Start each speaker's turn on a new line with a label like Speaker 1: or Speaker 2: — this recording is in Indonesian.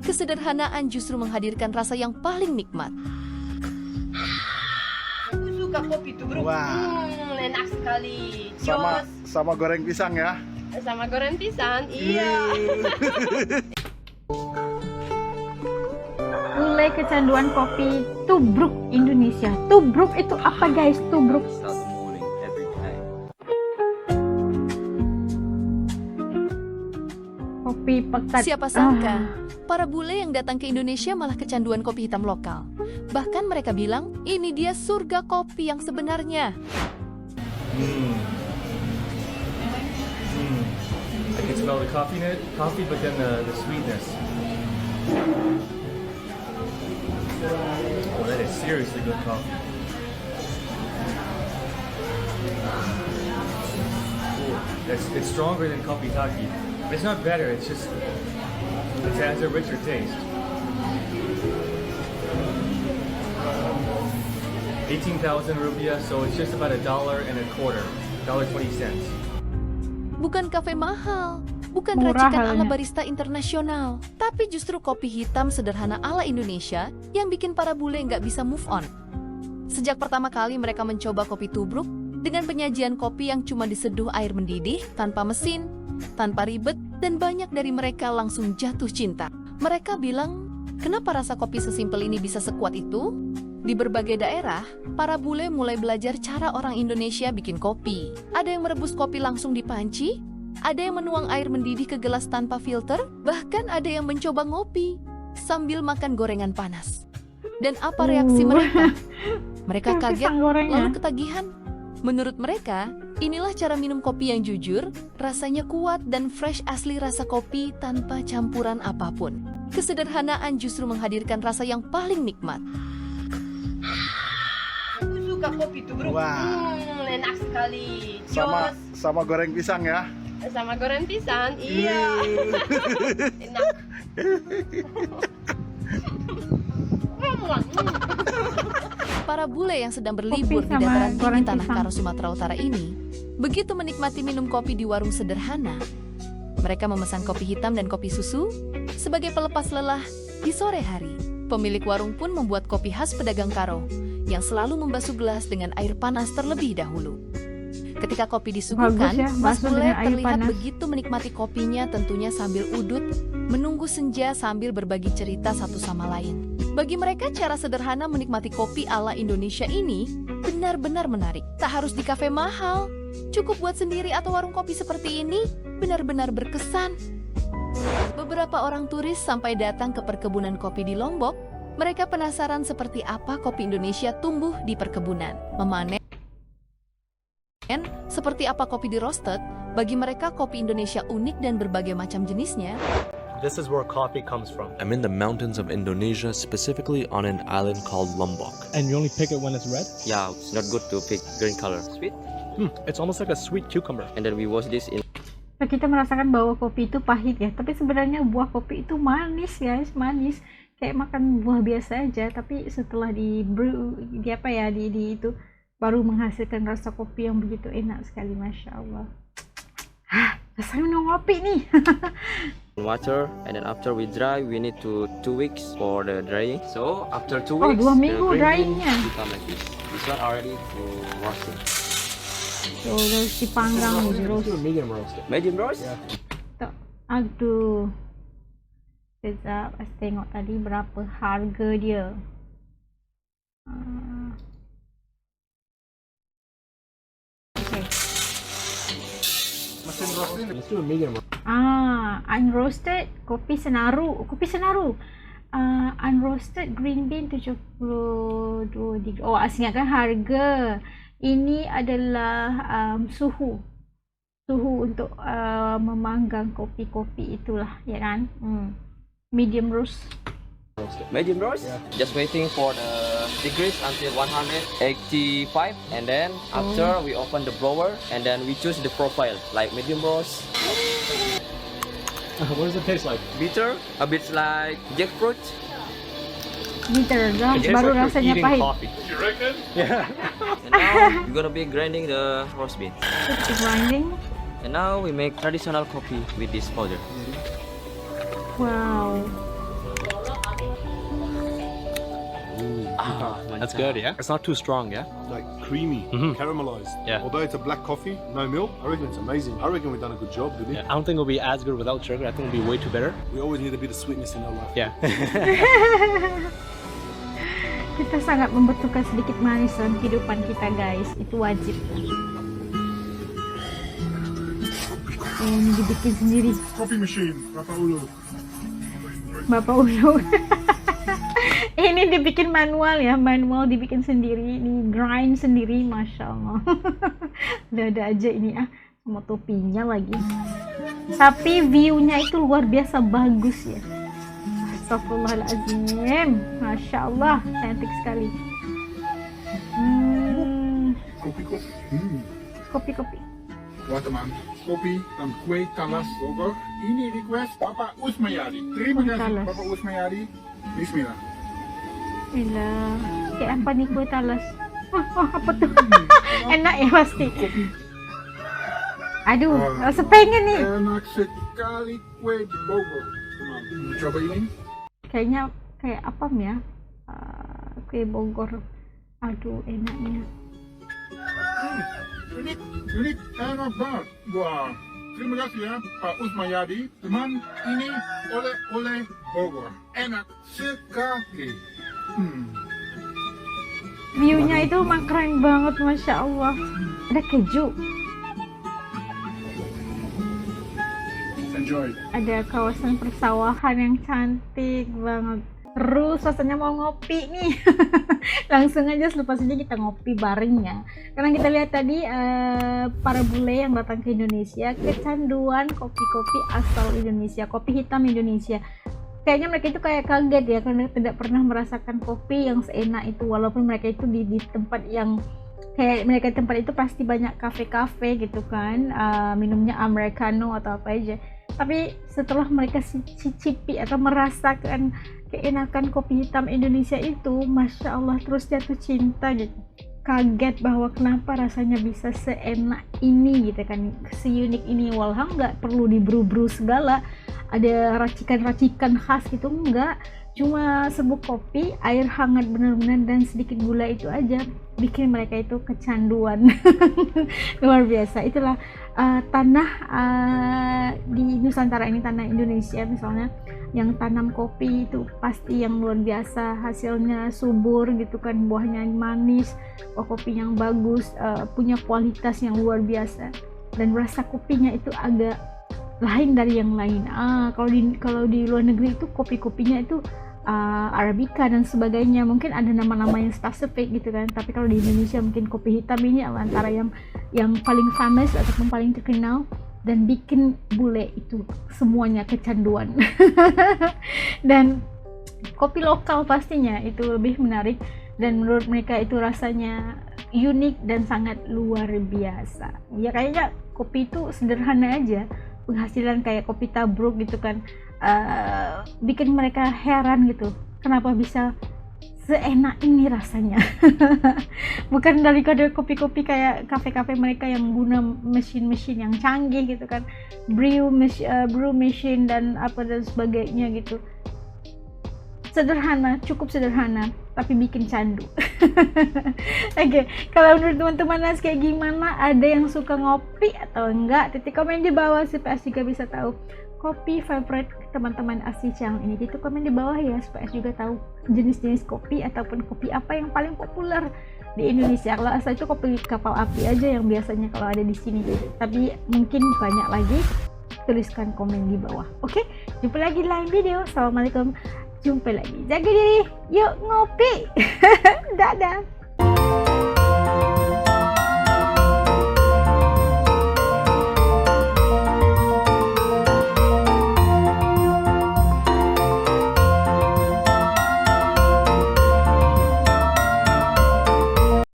Speaker 1: Kesederhanaan justru menghadirkan rasa yang paling nikmat.
Speaker 2: Aku suka kopi tuh bro.
Speaker 3: Wah.
Speaker 2: Enak sekali.
Speaker 3: Sama goreng pisang ya.
Speaker 2: Sama goreng pisang. Iya.
Speaker 4: Mulai kecanduan kopi tubruk Indonesia. Tubruk itu apa guys? Tubruk. Kopi pekat.
Speaker 1: Siapa sangka, para bule yang datang ke Indonesia malah kecanduan kopi hitam lokal. Bahkan mereka bilang, ini dia surga kopi yang sebenarnya.
Speaker 5: I can smell the coffee, but then the sweetness. Oh, that is seriously good coffee. Ooh, it's stronger than Coffee Taki. It's not better, it has a richer taste. 18,000 rupiah, so it's just about $1.25, $1.20.
Speaker 1: Bukan kafe mahal, bukan
Speaker 4: Murah
Speaker 1: racikan ala
Speaker 4: halnya.
Speaker 1: barista internasional, tapi justru kopi hitam sederhana ala Indonesia yang bikin para bule nggak bisa move on. Sejak pertama kali mereka mencoba kopi tubruk dengan penyajian kopi yang cuma diseduh air mendidih, tanpa mesin, tanpa ribet, dan banyak dari mereka langsung jatuh cinta. Mereka bilang, kenapa rasa kopi sesimpel ini bisa sekuat itu? Di berbagai daerah, para bule mulai belajar cara orang Indonesia bikin kopi. Ada yang merebus kopi langsung di panci, ada yang menuang air mendidih ke gelas tanpa filter, bahkan ada yang mencoba ngopi sambil makan gorengan panas. Dan apa reaksi mereka? Mereka kaget,
Speaker 4: Pisang gorengnya.
Speaker 1: lalu ketagihan. Menurut mereka, inilah cara minum kopi yang jujur, rasanya kuat dan fresh asli rasa kopi tanpa campuran apapun. Kesederhanaan justru menghadirkan rasa yang paling nikmat.
Speaker 2: Aku suka kopi tuh bro.
Speaker 3: Wah.
Speaker 2: Enak sekali.
Speaker 3: Sama goreng pisang ya.
Speaker 2: Sama goreng pisang. Iya. Enak.
Speaker 1: Para bule yang sedang berlibur di
Speaker 4: sama
Speaker 1: dataran
Speaker 4: goreng
Speaker 1: tinggi Tanah
Speaker 4: pisang.
Speaker 1: Karo, Sumatera Utara ini, begitu menikmati minum kopi di warung sederhana, mereka memesan kopi hitam dan kopi susu sebagai pelepas lelah di sore hari. Pemilik warung pun membuat kopi khas pedagang Karo yang selalu membasuh gelas dengan air panas terlebih dahulu. Ketika kopi disuguhkan,
Speaker 4: Bagus ya,
Speaker 1: Mas
Speaker 4: basuh
Speaker 1: Bule
Speaker 4: dengan air
Speaker 1: terlihat
Speaker 4: panas.
Speaker 1: begitu menikmati kopinya, tentunya sambil udut, menunggu senja sambil berbagi cerita satu sama lain. Bagi mereka, cara sederhana menikmati kopi ala Indonesia ini benar-benar menarik. Tak harus di kafe mahal, cukup buat sendiri atau warung kopi seperti ini, benar-benar berkesan. Beberapa orang turis sampai datang ke perkebunan kopi di Lombok. Mereka penasaran seperti apa kopi Indonesia tumbuh di perkebunan. Memanen seperti apa kopi di roasted. Bagi mereka, kopi Indonesia unik dan berbagai macam jenisnya.
Speaker 6: This is where coffee comes from.
Speaker 7: I'm in the mountains of Indonesia, specifically on an island called Lombok.
Speaker 6: And you only pick it when it's red?
Speaker 8: Yeah, it's not good to pick green color. Sweet.
Speaker 6: It's almost like a sweet cucumber.
Speaker 8: And then we wash this in.
Speaker 4: Nah, kita merasakan bahwa kopi itu pahit ya, tapi sebenarnya buah kopi itu manis guys, manis. Kayak makan buah biasa aja, tapi setelah di brew, di apa ya, di itu baru menghasilkan rasa kopi yang begitu enak sekali, masya Allah. Rasanya minum kopi nih.
Speaker 8: Water, and then after we dry, we need to 2 weeks for the drying. So after 2
Speaker 4: Oh,
Speaker 8: weeks,
Speaker 4: 2
Speaker 8: the
Speaker 4: minggu
Speaker 8: green
Speaker 4: dryingnya.
Speaker 8: bean become like this. This one already to roasting.
Speaker 4: So, harus dipanggang nih, di roast.
Speaker 6: Medium roasted.
Speaker 8: Medium roast.
Speaker 6: Yeah.
Speaker 4: Tuh, aduh. Sekejap, saya tengok tadi berapa harga dia. Okay.
Speaker 6: Let's do a medium roast.
Speaker 4: Unroasted kopi senaru. Unroasted green bean 72. Oh, ingatkan harga. Ini adalah suhu untuk memanggang kopi-kopi itulah, ya kan? Medium roast.
Speaker 8: Medium roast.
Speaker 6: Yeah.
Speaker 8: Just waiting for the degrees until 185, and then after we open the blower, and then we choose the profile like medium roast.
Speaker 6: What does it taste like?
Speaker 8: Bitter, a bit like jackfruit.
Speaker 4: Bitter,
Speaker 6: It tastes
Speaker 4: baru
Speaker 6: like you're
Speaker 4: rasanya
Speaker 6: eating
Speaker 4: pahit.
Speaker 6: coffee. You reckon? Yeah.
Speaker 8: And now we're gonna be grinding the roast bean.
Speaker 4: Grinding.
Speaker 8: And now we make traditional coffee with this powder.
Speaker 4: Wow.
Speaker 6: That's good, yeah? It's not too strong, yeah?
Speaker 9: Like creamy, caramelized.
Speaker 6: Yeah.
Speaker 9: Although it's a black coffee, no milk, I reckon it's amazing. I reckon we've done a good job, didn't we?
Speaker 6: I don't think it'll be as good without sugar. I think it'll be way too bitter.
Speaker 9: We always need a bit of sweetness in our life.
Speaker 6: Yeah.
Speaker 4: Kita sangat membutuhkan sedikit manis dalam kehidupan kita, guys. Itu wajib. Ini dibikin sendiri.
Speaker 9: Coffee machine, Bapak Ulu.
Speaker 4: Bapak Ulu. Ini dibikin manual ya, manual dibikin sendiri, di grind sendiri, masya Allah. Udah aja ini sama topinya lagi. Tapi view-nya itu luar biasa bagus ya. Astagfirullahaladzim, masya Allah, cantik sekali. Kopi.
Speaker 10: Wah teman, kopi dan kue talas Bogor. Ini request Bapak Usmayadi. Terima kasih
Speaker 4: Talas.
Speaker 10: Bapak Usmayadi. Bismillah.
Speaker 4: Gila, kayak apa nih kue talas? Apa tuh? Enak ya pasti. Aduh, rasa pengen nih.
Speaker 10: Enak sekali kue di Bogor. Teman, coba ini.
Speaker 4: Kayaknya kayak apa ya? Kue Bogor. Aduh, enaknya.
Speaker 10: Unik, enak banget. Wah, terima kasih ya Pak Usmayadi. Teman, ini oleh Bogor. Enak sekali.
Speaker 4: View-nya itu mah keren banget, masya Allah. Ada keju,
Speaker 10: Enjoy.
Speaker 4: ada kawasan persawahan yang cantik banget. Terus rasanya mau ngopi nih. Langsung aja selepas ini kita ngopi bareng ya. Karena kita lihat tadi para bule yang datang ke Indonesia kecanduan kopi-kopi asal Indonesia, kopi hitam Indonesia. Kayaknya mereka itu kayak kaget ya karena tidak pernah merasakan kopi yang seenak itu, walaupun mereka itu di tempat yang kayak mereka tempat itu pasti banyak kafe-kafe gitu kan, minumnya americano atau apa aja. Tapi setelah mereka cicipi atau merasakan keenakan kopi hitam Indonesia itu, masya Allah, terus jatuh cinta gitu. Kaget bahwa kenapa rasanya bisa seenak ini gitu kan, seunik ini. Walau nggak perlu diburu-buru segala, ada racikan-racikan khas gitu, enggak, cuma serbuk kopi, air hangat benar-benar dan sedikit gula itu aja bikin mereka itu kecanduan. Luar biasa. Itulah tanah di Nusantara ini, tanah Indonesia misalnya, yang tanam kopi itu pasti yang luar biasa, hasilnya subur gitu kan, buahnya manis, kopi yang bagus, punya kualitas yang luar biasa, dan rasa kopinya itu agak lain dari yang lain. Kalau di luar negeri itu kopi-kopinya itu Arabica dan sebagainya, mungkin ada nama-nama yang spesifik gitu kan. Tapi kalau di Indonesia mungkin kopi hitam ini antara yang paling famous ataupun paling terkenal dan bikin bule itu semuanya kecanduan. Dan kopi lokal pastinya itu lebih menarik dan menurut mereka itu rasanya unik dan sangat luar biasa. Ya kayaknya kopi itu sederhana aja, penghasilan kayak kopi Tabruk gitu kan, bikin mereka heran gitu, kenapa bisa seenak ini rasanya. Bukan daripada kopi-kopi kayak kafe-kafe mereka yang guna mesin-mesin yang canggih gitu kan, brew machine dan apa dan sebagainya gitu. Sederhana, cukup sederhana, tapi bikin candu. Oke, kalau menurut teman-teman Nas kayak gimana? Ada yang suka ngopi atau enggak? Titik komen di bawah supaya juga bisa tahu kopi favorite teman-teman asli channel ini. Itu komen di bawah ya supaya juga tahu jenis-jenis kopi ataupun kopi apa yang paling populer di Indonesia. Kalau asal itu kopi kapal api aja yang biasanya kalau ada di sini. Tapi mungkin banyak lagi. Tuliskan komen di bawah. Oke, jumpa lagi di lain video. Assalamualaikum. Jumpa lagi. Jaga diri. Yuk ngopi. Dadah.